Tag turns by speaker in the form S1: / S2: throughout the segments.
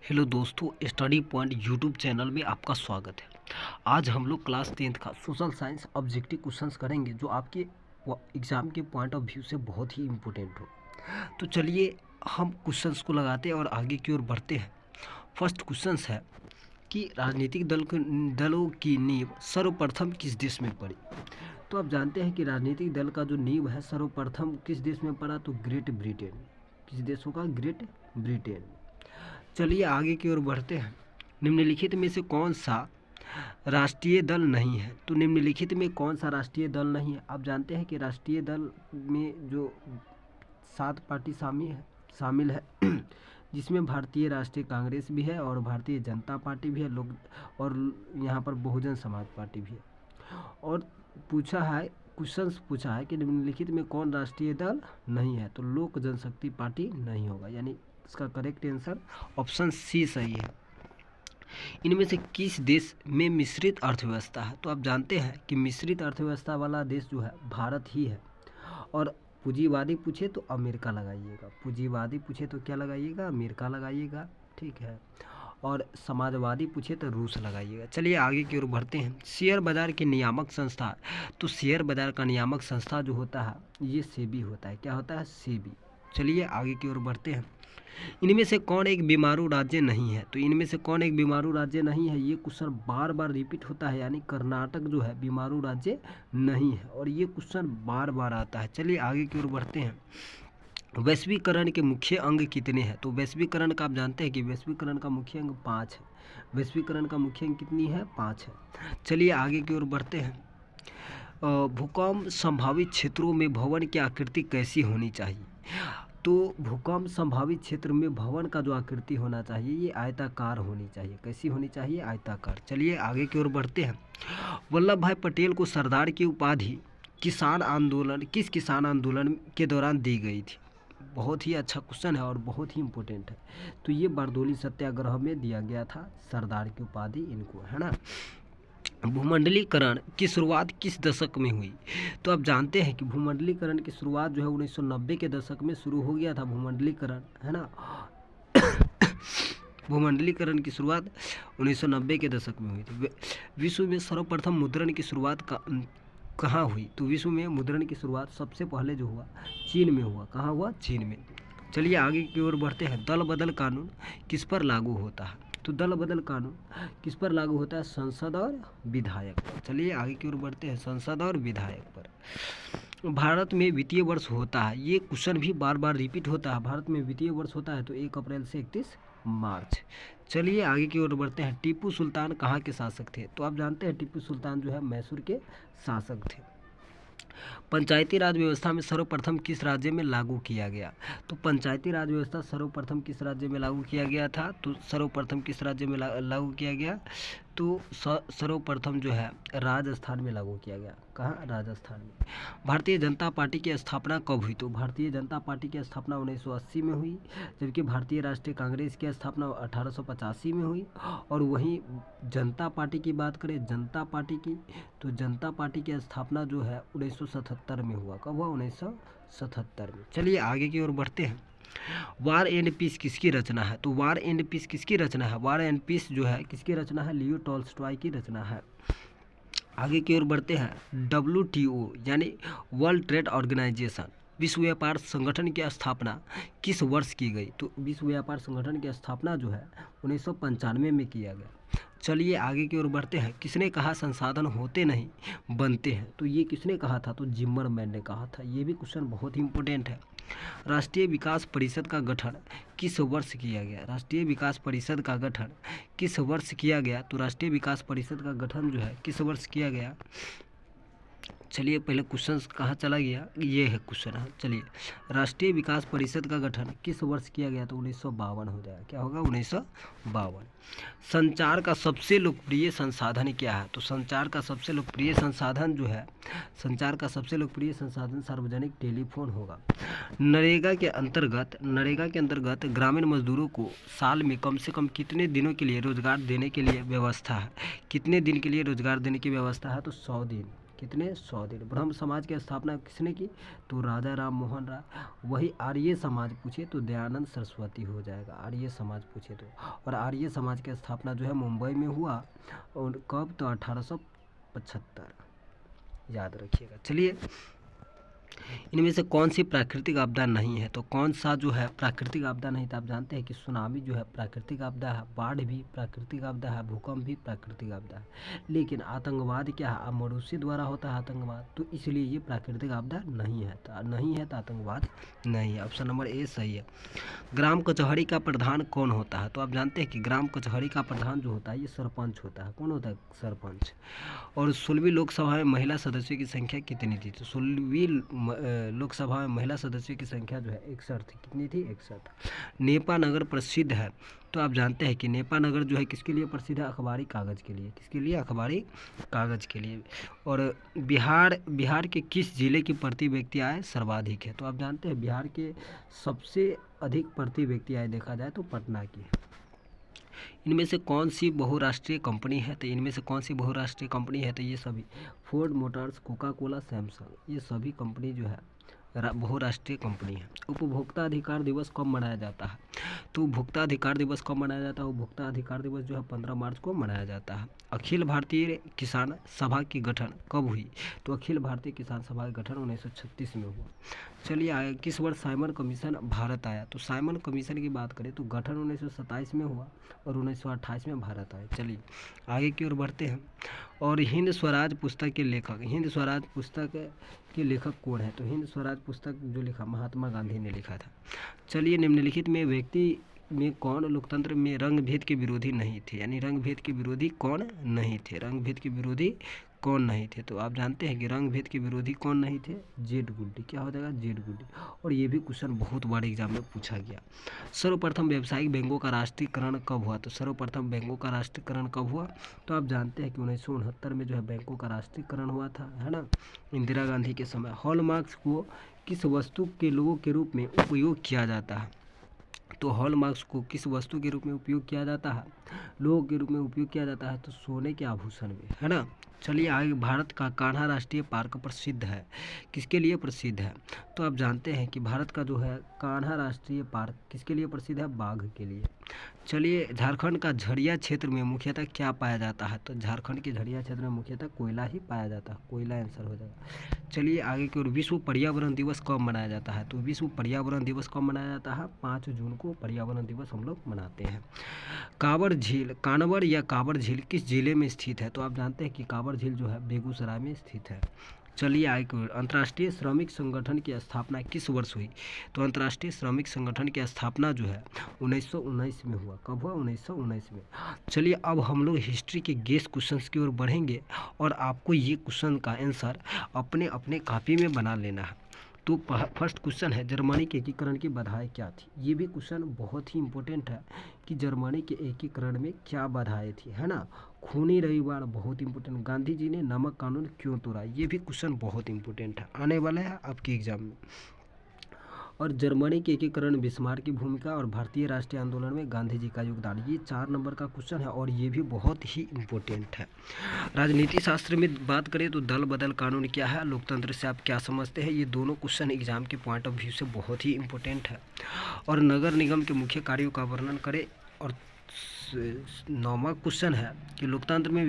S1: Hello दोस्तों, study point YouTube channel में आपका स्वागत है। आज हम लोग क्लास 10th का सोशल साइंस ऑब्जेक्टिव क्वेश्चंस करेंगे जो आपके एग्ज़ाम के पॉइंट ऑफ व्यू से बहुत ही इम्पोर्टेंट हो। तो चलिए हम क्वेश्चंस को लगाते हैं और आगे की ओर बढ़ते हैं। फर्स्ट क्वेश्चंस है कि राजनीतिक दलों की नींव सर्वप्रथम किस देश में पड़ी। तो आप जानते हैं कि राजनीतिक दल का जो नींव है सर्वप्रथम किस देश में पड़ा, तो ग्रेट ब्रिटेन। किस देश होगा? Great Britain. चलिए आगे की ओर बढ़ते हैं। निम्नलिखित में से कौन सा राष्ट्रीय दल नहीं है? तो निम्नलिखित में कौन सा राष्ट्रीय दल नहीं है? आप जानते हैं कि राष्ट्रीय दल में जो 7 पार्टी शामिल है जिसमें भारतीय राष्ट्रीय कांग्रेस भी है और भारतीय जनता पार्टी भी है, लोग और यहाँ पर बहुजन समाज पार्टी भी है। और क्वेश्चंस पूछा है कि निम्नलिखित में कौन राष्ट्रीय दल नहीं है? तो लोक जनशक्ति पार्टी नहीं होगा, यानी इसका करेक्ट आंसर ऑप्शन सी सही है। इनमें से किस देश में मिश्रित अर्थव्यवस्था है? तो आप जानते हैं कि मिश्रित अर्थव्यवस्था वाला देश जो है भारत ही है। और पूंजीवादी पूछे तो अमेरिका लगाइएगा, पूंजीवादी पूछे तो क्या लगाइएगा? अमेरिका लगाइएगा, ठीक है। और समाजवादी पूछे तो रूस लगाइएगा। चलिए आगे की ओर बढ़ते हैं। शेयर बाजार की नियामक संस्था, तो शेयर बाजार का नियामक संस्था जो होता है ये सेबी होता है। क्या होता है? सेबी। चलिए आगे की ओर बढ़ते हैं। इनमें से कौन एक बीमारू राज्य नहीं है? तो इनमें से कौन एक बीमारू राज्य नहीं है, ये क्वेश्चन बार बार रिपीट होता है, यानी कर्नाटक जो है बीमारू राज्य नहीं है और ये क्वेश्चन बार बार आता है। चलिए आगे की ओर बढ़ते हैं। वैश्वीकरण के मुख्य अंग कितने हैं? तो वैश्वीकरण का आप जानते हैं कि वैश्वीकरण का मुख्य अंग 5 है। वैश्वीकरण का मुख्य अंग कितनी है? 5 है। चलिए आगे की ओर बढ़ते हैं। भूकंप संभावित क्षेत्रों में भवन की आकृति कैसी होनी चाहिए? तो भूकंप संभावित क्षेत्र में भवन का जो आकृति होना चाहिए ये आयताकार होनी चाहिए। कैसी होनी चाहिए? आयताकार। चलिए आगे की ओर बढ़ते हैं। वल्लभ भाई पटेल को सरदार की उपाधि किस किसान आंदोलन के दौरान दी गई थी? बहुत ही अच्छा क्वेश्चन है और बहुत ही इम्पोर्टेंट है। तो ये बारदोली सत्याग्रह में दिया गया था सरदार की उपाधि इनको, है ना। भूमंडलीकरण की शुरुआत किस दशक में हुई? तो आप जानते हैं कि भूमंडलीकरण की शुरुआत जो है 1990 के दशक में शुरू हो गया था भूमंडलीकरण, है ना। भूमंडलीकरण की शुरुआत 1990 के दशक में हुई थी। विश्व में सर्वप्रथम मुद्रण की शुरुआत कहाँ हुई? तो विश्व में मुद्रण की शुरुआत सबसे पहले जो हुआ चीन में हुआ। कहाँ हुआ? चीन में। चलिए आगे की ओर बढ़ते हैं। दल बदल कानून किस पर लागू होता है? तो दल बदल कानून किस पर लागू होता है? संसद और विधायक पर। चलिए आगे की ओर बढ़ते हैं। संसद और विधायक पर। भारत में वित्तीय वर्ष होता है, ये क्वेश्चन भी बार बार रिपीट होता है। भारत में वित्तीय वर्ष होता है तो 1 अप्रैल से 31 मार्च। चलिए आगे की ओर बढ़ते हैं। टीपू सुल्तान कहाँ के शासक थे? तो आप जानते हैं टीपू सुल्तान जो है मैसूर के शासक थे। पंचायती राज व्यवस्था में सर्वप्रथम किस राज्य में लागू किया गया? तो पंचायती राज व्यवस्था सर्वप्रथम किस राज्य में लागू किया गया था? तो सर्वप्रथम किस राज्य में लागू किया गया? तो सर्वप्रथम जो है राजस्थान में लागू किया गया। कहाँ? राजस्थान में। भारतीय जनता पार्टी की स्थापना कब हुई? तो भारतीय जनता पार्टी की स्थापना 1980 में हुई, जबकि भारतीय राष्ट्रीय कांग्रेस की स्थापना 1885 में हुई। और वहीं जनता पार्टी की बात करें, जनता पार्टी की, तो जनता पार्टी की स्थापना जो है 1977 में हुआ। कब हुआ? 1977 में। चलिए आगे की ओर बढ़ते हैं। वार एंड पीस किसकी रचना है? तो वार एंड पीस किसकी रचना है? वार एंड पीस जो है किसकी रचना है? लियो टॉल्स्टॉय की रचना है। आगे की ओर बढ़ते हैं। WTO यानी वर्ल्ड ट्रेड ऑर्गेनाइजेशन, विश्व व्यापार संगठन की स्थापना किस वर्ष की गई? तो विश्व व्यापार संगठन की स्थापना जो है 1995 में किया गया। चलिए आगे की ओर बढ़ते हैं। किसने कहा संसाधन होते नहीं बनते हैं? तो ये किसने कहा था? तो जिम्मरमैन ने कहा था। ये भी क्वेश्चन बहुत ही इंपॉर्टेंट है। राष्ट्रीय विकास परिषद का गठन किस वर्ष किया गया? राष्ट्रीय विकास परिषद का गठन किस वर्ष किया गया? तो राष्ट्रीय विकास परिषद का गठन जो है किस वर्ष किया गया? चलिए पहले क्वेश्चन कहाँ चला गया, ये है क्वेश्चन। हाँ चलिए, राष्ट्रीय विकास परिषद का गठन किस वर्ष किया गया? तो 1952 हो जाएगा। क्या होगा? 1952। संचार का सबसे लोकप्रिय संसाधन क्या है? तो संचार का सबसे लोकप्रिय संसाधन जो है, संचार का सबसे लोकप्रिय संसाधन सार्वजनिक टेलीफोन होगा। नरेगा के अंतर्गत ग्रामीण मजदूरों को साल में कम से कम कितने दिनों के लिए रोजगार देने के लिए व्यवस्था है? कितने दिन के लिए रोजगार देने की व्यवस्था है? तो 100 दिन। कितने 100 दिन। ब्रह्म समाज की स्थापना किसने की, तो राजा राम मोहन राय। वही आर्य समाज पूछे तो दयानंद सरस्वती हो जाएगा, आर्य समाज पूछे तो। और आर्य समाज की स्थापना जो है मुंबई में हुआ, और कब, तो 1875, याद रखिएगा। चलिए, इनमें से कौन सी प्राकृतिक आपदा नहीं है, तो कौन सा जो है प्राकृतिक आपदा नहीं, तो आप जानते हैं कि सुनामी जो है प्राकृतिक आपदा है, बाढ़ भी प्राकृतिक आपदा है, भूकंप भी प्राकृतिक आपदा है। लेकिन आतंकवाद क्या है, मनुष्य द्वारा होता है आतंकवाद, तो इसलिए ये प्राकृतिक आपदा नहीं है, तो आतंकवाद नहीं है। ऑप्शन नंबर ए सही है। ग्राम कचहरी का प्रधान कौन होता है, तो आप जानते हैं कि ग्राम कचहरी का प्रधान जो होता है ये सरपंच होता है। कौन होता है, सरपंच। और 16वीं लोकसभा में महिला सदस्यों की संख्या कितनी थी, तो 16वीं लोकसभा में महिला सदस्यों की संख्या जो है 61 थी। कितनी थी, 61। नेपा नगर प्रसिद्ध है, तो आप जानते हैं कि नेपा नगर जो है किसके लिए प्रसिद्ध है, अखबारी कागज़ के लिए। किसके लिए, अखबारी कागज़ के लिए। और बिहार के किस जिले की प्रति व्यक्ति आय सर्वाधिक है, तो आप जानते हैं बिहार के सबसे अधिक प्रति व्यक्ति आय देखा जाए तो पटना की है। इनमें से कौन सी बहुराष्ट्रीय कंपनी है, तो इनमें से कौन सी बहुराष्ट्रीय कंपनी है, तो ये सभी Ford Motors, Coca Cola, Samsung, ये सभी कंपनी जो है बहुराष्ट्रीय कंपनी है। उपभोक्ता अधिकार दिवस कब मनाया जाता है, तो उपभोक्ता अधिकार दिवस कब मनाया जाता है, उपभोक्ता अधिकार दिवस जो है 15 मार्च को मनाया जाता है। अखिल भारतीय किसान सभा की गठन कब हुई, तो अखिल भारतीय किसान सभा का गठन 1936 में हुआ। चलिए आगे, किस वर्ष साइमन कमीशन भारत आया, तो साइमन कमीशन की बात करें तो गठन 1927 में हुआ और 1928 में भारत आया। चलिए आगे की ओर बढ़ते हैं। और हिंद स्वराज पुस्तक के लेखक, हिंद स्वराज पुस्तक के लेखक कौन है, तो हिंद स्वराज पुस्तक जो लिखा महात्मा गांधी ने लिखा था। चलिए, निम्नलिखित में व्यक्ति में कौन लोकतंत्र में रंग भेद के विरोधी नहीं थे, यानी रंग भेद के विरोधी कौन नहीं थे, रंग भेद के विरोधी कौन नहीं थे, तो आप जानते हैं कि रंग भेद के विरोधी कौन नहीं थे, जेड गुड्डी। क्या हो जाएगा, जेड गुड्डी। और ये भी क्वेश्चन बहुत बार एग्जाम में पूछा गया। सर्वप्रथम व्यावसायिक बैंकों का राष्ट्रीयकरण कब हुआ, तो सर्वप्रथम बैंकों का राष्ट्रीयकरण कब हुआ, तो आप जानते हैं कि 1969 में जो है बैंकों का राष्ट्रीयकरण हुआ था, है ना, इंदिरा गांधी के समय। हॉलमार्क्स को किस वस्तु के लोगों के रूप में उपयोग किया जाता है, तो हॉलमार्क्स को किस वस्तु के रूप में उपयोग किया जाता है, लोगों के रूप में उपयोग किया जाता है, तो सोने के आभूषण में, है ना। चलिए आगे, भारत का कान्हा राष्ट्रीय पार्क प्रसिद्ध है, किसके लिए प्रसिद्ध है, तो आप जानते हैं कि भारत का जो है कान्हा राष्ट्रीय पार्क किसके लिए प्रसिद्ध है, बाघ के लिए। चलिए, झारखंड का झरिया क्षेत्र में मुख्यतः क्या पाया जाता है, तो झारखंड के झरिया क्षेत्र में मुख्यतः कोयला ही पाया जाता है, कोयला आंसर हो जाएगा। चलिए आगे की ओर, विश्व पर्यावरण दिवस कब मनाया जाता है, तो विश्व पर्यावरण दिवस कब मनाया जाता है, 5 जून को पर्यावरण दिवस हम लोग मनाते हैं। कांवर झील, कानवर या कांवर झील किस जिले में स्थित है, तो आप जानते हैं कि कांवर झील जो है बेगूसराय में स्थित है। चलिए आगे, अंतर्राष्ट्रीय श्रमिक संगठन की स्थापना किस वर्ष हुई, तो अंतर्राष्ट्रीय श्रमिक संगठन की स्थापना जो है 1919 में हुआ। कब हुआ, 1919 में। चलिए अब हम लोग हिस्ट्री के गेस क्वेश्चंस की ओर बढ़ेंगे और आपको ये क्वेश्चन का आंसर अपने अपने कॉपी में बना लेना है। तो फर्स्ट क्वेश्चन है, जर्मनी के एकीकरण की बाधाएं क्या थी। ये भी क्वेश्चन बहुत ही इंपॉर्टेंट है कि जर्मनी के एकीकरण में क्या बाधाएं थी, है ना। खूनी रविवार बहुत इंपॉर्टेंट, गांधी जी ने नमक कानून क्यों तोड़ा, ये भी क्वेश्चन बहुत इंपॉर्टेंट है, आने वाला है आपके एग्जाम में। और जर्मनी के एकीकरण, बिस्मार्क की भूमिका और भारतीय राष्ट्रीय आंदोलन में गांधी जी का योगदान, ये 4 नंबर का क्वेश्चन है और ये भी बहुत ही इम्पोर्टेंट है। राजनीति शास्त्र में बात करें तो दल बदल कानून क्या है, लोकतंत्र से आप क्या समझते हैं, ये दोनों क्वेश्चन एग्जाम के पॉइंट ऑफ व्यू से बहुत ही इम्पोर्टेंट है। और नगर निगम के मुख्य कार्यों का वर्णन करें। और 9वां क्वेश्चन है कि लोकतंत्र में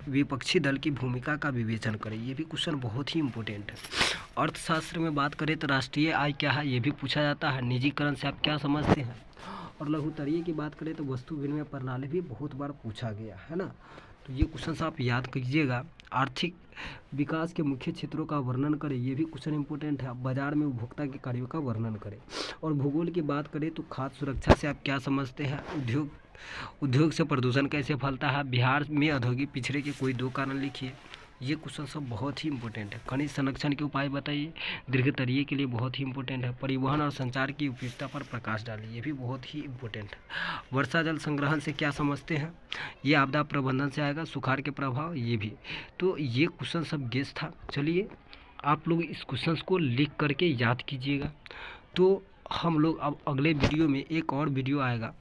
S1: विपक्षी दल की भूमिका का विवेचन करें, ये भी क्वेश्चन बहुत ही इम्पोर्टेंट है। अर्थशास्त्र में बात करें तो राष्ट्रीय आय क्या है, ये भी पूछा जाता है। निजीकरण से आप क्या समझते हैं। और लघुतरीय की बात करें तो वस्तु विनिमय प्रणाली भी बहुत बार पूछा गया है ना, तो ये क्वेश्चन आप याद कीजिएगा। आर्थिक विकास के मुख्य क्षेत्रों का वर्णन करें, ये भी क्वेश्चन इंपॉर्टेंट है। बाजार में उपभोक्ता के कार्यों का वर्णन करें। और भूगोल की बात करें तो खाद्य सुरक्षा से आप क्या समझते हैं। उद्योग से प्रदूषण कैसे फैलता है। बिहार में औद्योगिक पिछड़े के कोई 2 कारण लिखिए, ये क्वेश्चन सब बहुत ही इंपॉर्टेंट है। खनिज संरक्षण के उपाय बताइए, दीर्घतरीय के लिए बहुत ही इंपॉर्टेंट है। परिवहन और संचार की उपयोगिता पर प्रकाश डालिए, ये भी बहुत ही इंपॉर्टेंट है। वर्षा जल संग्रहण से क्या समझते हैं, ये आपदा प्रबंधन से आएगा। सुखाड़ के प्रभाव, ये भी। तो ये क्वेश्चन सब गेस था। चलिए आप लोग इस क्वेश्चन को लिख करके याद कीजिएगा। तो हम लोग अब अगले वीडियो में एक और वीडियो आएगा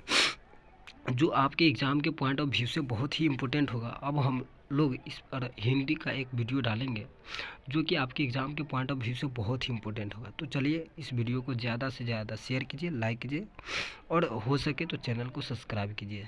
S1: जो आपके एग्ज़ाम के पॉइंट ऑफ व्यू से बहुत ही इम्पोर्टेंट होगा। अब हम लोग इस पर हिंदी का एक वीडियो डालेंगे जो कि आपके एग्ज़ाम के पॉइंट ऑफ व्यू से बहुत ही इम्पोर्टेंट होगा। तो चलिए इस वीडियो को ज़्यादा से ज़्यादा शेयर कीजिए, लाइक कीजिए और हो सके तो चैनल को सब्सक्राइब कीजिए।